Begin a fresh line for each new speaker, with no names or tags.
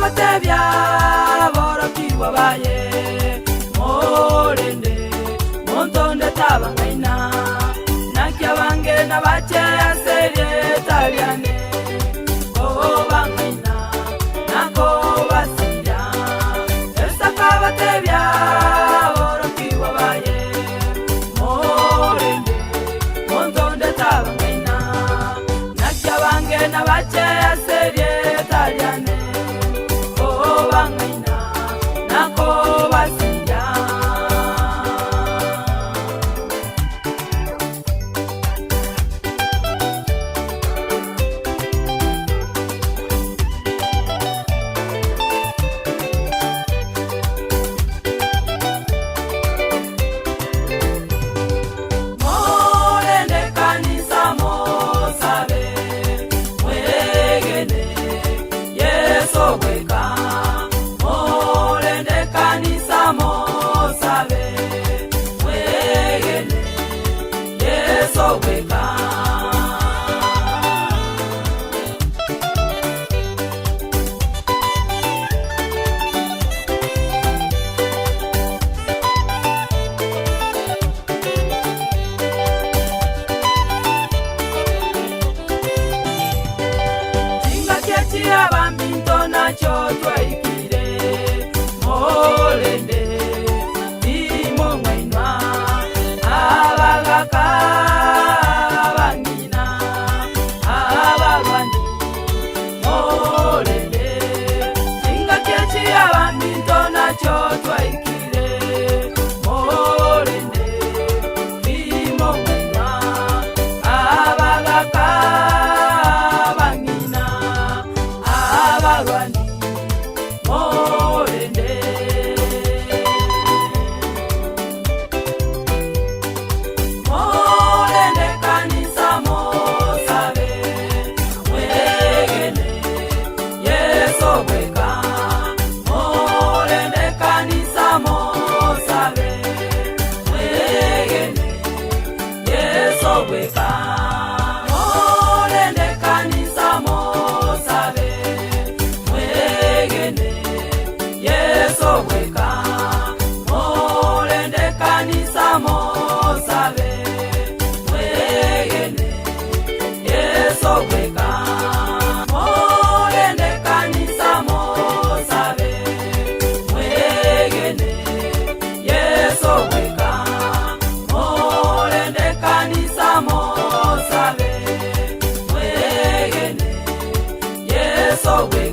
kabatebya borokiwa baye morende montonde tabangaina nakya bange na bache aserie taliane ko bangaina nako basira esa kabatebya borokiwa baye morende montonde tabangaina nakya bange na bache aserie taliane ko bangaina nako basira Abambinto nacho twaikire molende imo mwainwa abagaka abangina abagwani molende singa kechi abambinto nacho twaikire molende imo mwainwa abagaka
So we